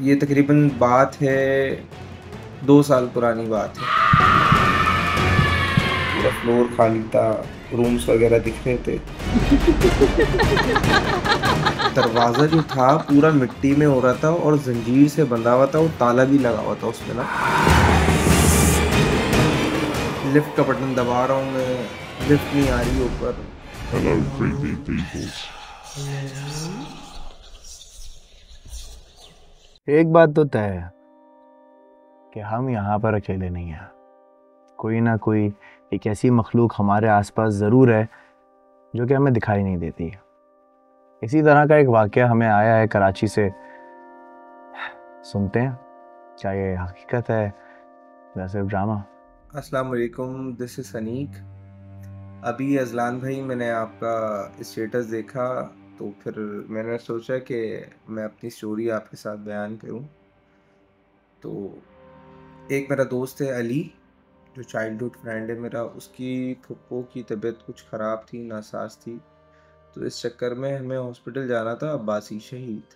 ये तकरीबन बात है 2 साल पुरानी बात है। पूरा फ्लोर खाली था, रूम्स वगैरह दिख रहे थे। दरवाज़ा जो था पूरा मिट्टी में हो रहा था और ज़ंजीर से बंधा हुआ था और ताला भी लगा हुआ था उसमें ना। लिफ्ट का बटन दबा रहा हूँ मैं, लिफ्ट नहीं आ रही ऊपर। Hello, creepy people. एक बात तो तय है कि हम यहाँ पर अकेले नहीं हैं। कोई ना कोई एक ऐसी मखलूक हमारे आसपास ज़रूर है जो कि हमें दिखाई नहीं देती। इसी तरह का एक वाक़या हमें आया है कराची से। सुनते हैं क्या ये हकीकत है या सिर्फ ड्रामा। अस्सलाम वालेकुम, दिस इज़ सनीक। अभी अज़लान भाई मैंने आपका स्टेटस देखा तो फिर मैंने सोचा कि मैं अपनी स्टोरी आपके साथ बयान करूं। तो एक मेरा दोस्त है अली, जो चाइल्डहुड फ्रेंड है मेरा, उसकी फुप्पो की तबीयत कुछ ख़राब थी, नासाज थी। तो इस चक्कर में हमें हॉस्पिटल जाना था अब्बासी शहीद।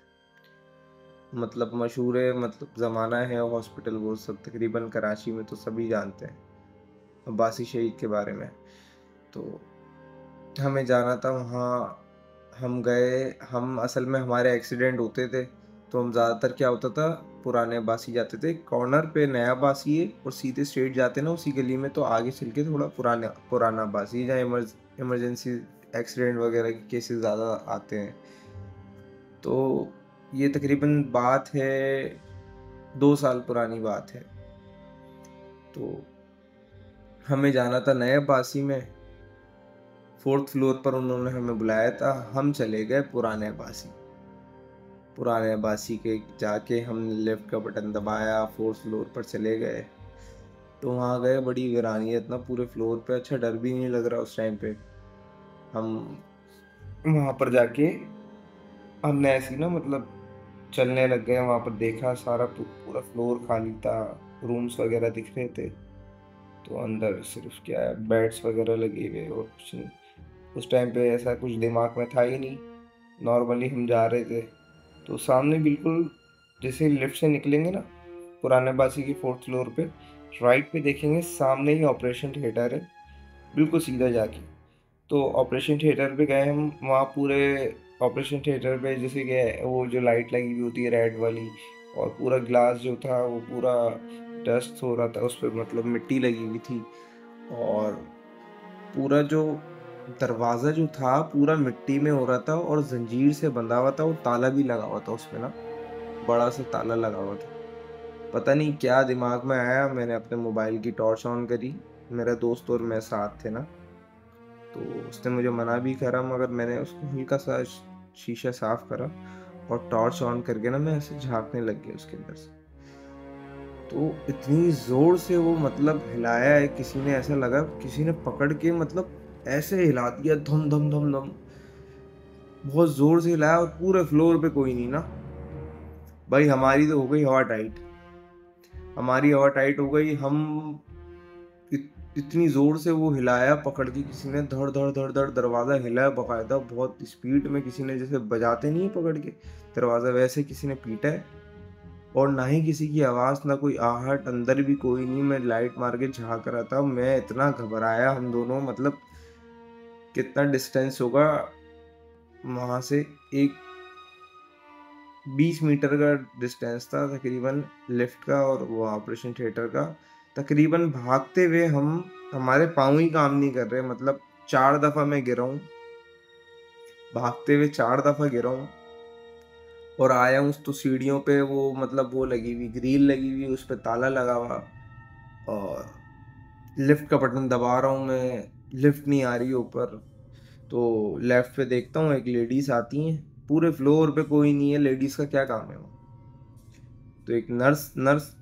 मतलब मशहूर है, मतलब ज़माना है हॉस्पिटल, वो सब तकरीबन कराची में तो सभी जानते हैं अब्बासी शहीद के बारे में। तो हमें जाना था वहाँ। हम गए। हम असल में हमारे एक्सीडेंट होते थे तो हम ज़्यादातर क्या होता था, पुराने अब्बासी जाते थे। कॉर्नर पे नया अब्बासी है और सीधे स्ट्रेट जाते ना उसी गली में, तो आगे चल के थोड़ा पुराना अब्बासी, जहाँ इमरजेंसी एक्सीडेंट वगैरह के केसेस ज़्यादा आते हैं। तो ये तकरीबन बात है 2 साल पुरानी बात है। तो हमें जाना था नए अब्बासी में। 4th फ्लोर पर उन्होंने हमें बुलाया था। हम चले गए पुराने अब्बासी के जाके हमने लिफ्ट का बटन दबाया, 4th फ्लोर पर चले गए। तो वहाँ गए, बड़ी वीरानियत ना पूरे फ्लोर पे। अच्छा, डर भी नहीं लग रहा उस टाइम पे। हम वहाँ पर जाके हमने ऐसी ना मतलब चलने लग गए। वहाँ पर देखा सारा पूरा फ्लोर खाली था, रूम्स वगैरह दिख रहे थे। तो अंदर सिर्फ क्या है, बेड्स वगैरह लगे हुए और कुछ नहीं। उस टाइम पे ऐसा कुछ दिमाग में था ही नहीं। नॉर्मली हम जा रहे थे तो सामने बिल्कुल जैसे लिफ्ट से निकलेंगे ना पुराने बासी की 4th फ्लोर पे, राइट पे देखेंगे सामने ही ऑपरेशन थिएटर है, बिल्कुल सीधा जाके। तो ऑपरेशन थिएटर पे गए हम। वहाँ पूरे ऑपरेशन थिएटर पे जैसे कि वो जो लाइट लगी हुई होती है रेड वाली, और पूरा ग्लास जो था वो पूरा डस्ट हो रहा था उस पर, मतलब मिट्टी लगी हुई थी। और पूरा जो दरवाज़ा जो था पूरा मिट्टी में हो रहा था और ज़ंजीर से बंधा हुआ था और ताला भी लगा हुआ था उसमें ना, बड़ा सा ताला लगा हुआ था। पता नहीं क्या दिमाग में आया, मैंने अपने मोबाइल की टॉर्च ऑन करी। मेरा दोस्त और मैं साथ थे ना, तो उसने मुझे मना भी करा, मगर मैंने उसको हल्का सा शीशा साफ करा और टॉर्च ऑन करके ना मैं ऐसे झाँकने लग गया उसके अंदर से। तो इतनी ज़ोर से वो मतलब हिलाया है किसी ने, ऐसा लगा किसी ने पकड़ के मतलब ऐसे हिला दिया, धम धम धम धम, बहुत ज़ोर से हिलाया। और पूरे फ्लोर पे कोई नहीं ना भाई। हमारी तो हो गई हवा टाइट, हमारी हवा टाइट हो गई। हम इतनी ज़ोर से वो हिलाया पकड़ के किसी ने, धड़ धड़ धड़ धड़ दरवाज़ा हिलाया बाकायदा, बहुत स्पीड में किसी ने, जैसे बजाते नहीं है पकड़ के दरवाज़ा, वैसे किसी ने पीटा है। और ना ही किसी की आवाज़, ना कोई आहट, अंदर भी कोई नहीं। मैं लाइट मार के झाँक रहा था। मैं इतना घबराया, हम दोनों मतलब कितना डिस्टेंस होगा वहाँ से, एक 20 मीटर का डिस्टेंस था तकरीबन लिफ्ट का और वो ऑपरेशन थिएटर का। तकरीबन भागते हुए हमारे पाँव ही काम नहीं कर रहे, मतलब 4 दफ़ा मैं गिरा हूँ, भागते हुए 4 दफ़ा गिरा हूँ। और आया हूँ तो सीढ़ियों पे वो मतलब वो लगी हुई, ग्रिल लगी हुई, उस पे ताला लगा हुआ। और लिफ्ट का बटन दबा रहा हूँ मैं, लिफ्ट नहीं आ रही ऊपर। तो लेफ्ट पे देखता हूँ एक लेडीज आती हैं, पूरे फ्लोर पे कोई नहीं है, लेडीज का क्या काम है वो। तो एक नर्स नर्स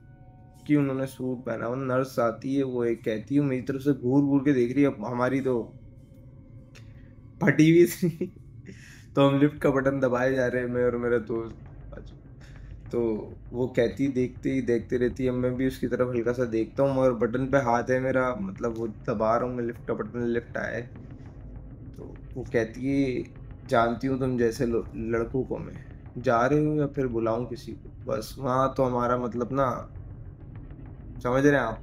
की उन्होंने सूट पहना हुआ, नर्स आती है, वो एक कहती है, मेरी तरफ से घूर घूर के देख रही है। अब हमारी तो फटी हुई थी। तो हम लिफ्ट का बटन दबाए जा रहे हैं, मैं और मेरा दोस्त। तो वो कहती, देखती देखते रहती है। मैं भी उसकी तरफ हल्का सा देखता हूँ, मगर बटन पे हाथ है मेरा, मतलब वो दबा रहा हूँ मैं लिफ्ट का बटन, लिफ्ट आए। तो वो कहती है, जानती हूँ तुम जैसे लड़कों को मैं, जा रहे हो या फिर बुलाऊँ किसी को? बस वहाँ तो हमारा मतलब ना, समझ रहे हैं आप,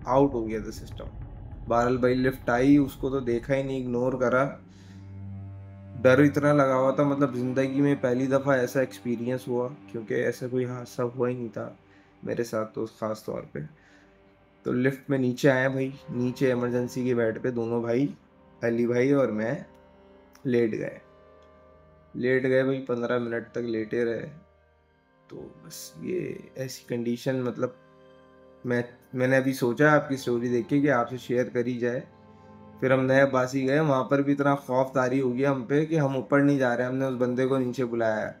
आउट हो गया था सिस्टम। बहरहाल भाई लिफ्ट आई, उसको तो देखा ही नहीं, इग्नोर करा। डर इतना लगा हुआ था, मतलब ज़िंदगी में पहली दफ़ा ऐसा एक्सपीरियंस हुआ, क्योंकि ऐसा कोई हादसा हुआ ही नहीं था मेरे साथ तो ख़ास तौर पे। तो लिफ्ट में नीचे आए भाई, नीचे इमरजेंसी के बेड पे दोनों भाई, अली भाई और मैं लेट गए। लेट गए भाई, 15 मिनट तक लेटे रहे। तो बस ये ऐसी कंडीशन, मतलब मैंने अभी सोचा आपकी स्टोरी देख के कि आपसे शेयर करी जाए। फिर हम नए बासी गए, वहाँ पर भी इतना खौफ तारी हो गया हम पे कि हम ऊपर नहीं जा रहे, हमने उस बंदे को नीचे बुलाया है।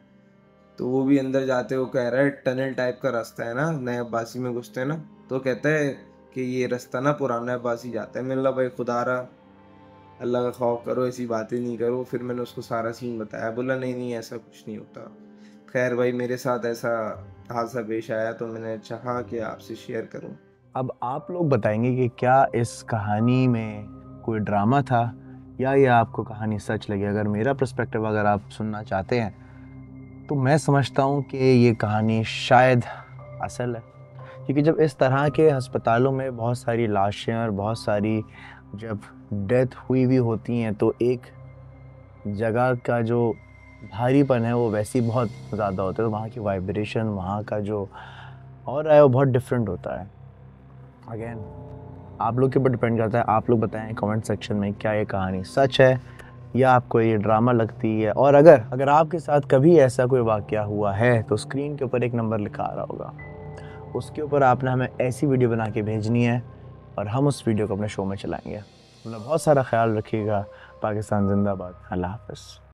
तो वो भी अंदर जाते हुए कह रहा है, टनल टाइप का रास्ता है ना, नए अब्बासी में घुसते हैं ना, तो कहता है कि ये रास्ता ना पुराना अब्बासी जाता है। मैंने बोला भाई खुदा रहा, अल्लाह का खौफ करो, ऐसी बातें नहीं करो। फिर मैंने उसको सारा सीन बताया, बोला नहीं नहीं ऐसा कुछ नहीं होता। खैर भाई मेरे साथ ऐसा हादसा पेश आया, तो मैंने चाहा कि आपसे शेयर करूं। अब आप लोग बताएंगे कि क्या इस कहानी में कोई ड्रामा था या ये आपको कहानी सच लगी। अगर मेरा पर्सपेक्टिव अगर आप सुनना चाहते हैं तो मैं समझता हूँ कि ये कहानी शायद असल है, क्योंकि जब इस तरह के अस्पतालों में बहुत सारी लाशें और बहुत सारी जब डेथ हुई भी होती हैं तो एक जगह का जो भारीपन है वो वैसे ही बहुत ज़्यादा होता है, तो वहाँ की वाइब्रेशन, वहाँ का जो और है वो बहुत डिफरेंट होता है। अगेन आप लोग के ऊपर डिपेंड करता है, आप लोग बताएं कमेंट सेक्शन में क्या ये कहानी सच है या आपको ये ड्रामा लगती है। और अगर आपके साथ कभी ऐसा कोई वाक़या हुआ है तो स्क्रीन के ऊपर एक नंबर लिखा आ रहा होगा, उसके ऊपर आपने हमें ऐसी वीडियो बना के भेजनी है और हम उस वीडियो को अपने शो में चलाएंगे। मतलब बहुत सारा ख्याल रखिएगा। पाकिस्तान जिंदाबाद। अल्लाह हाफ़िज़।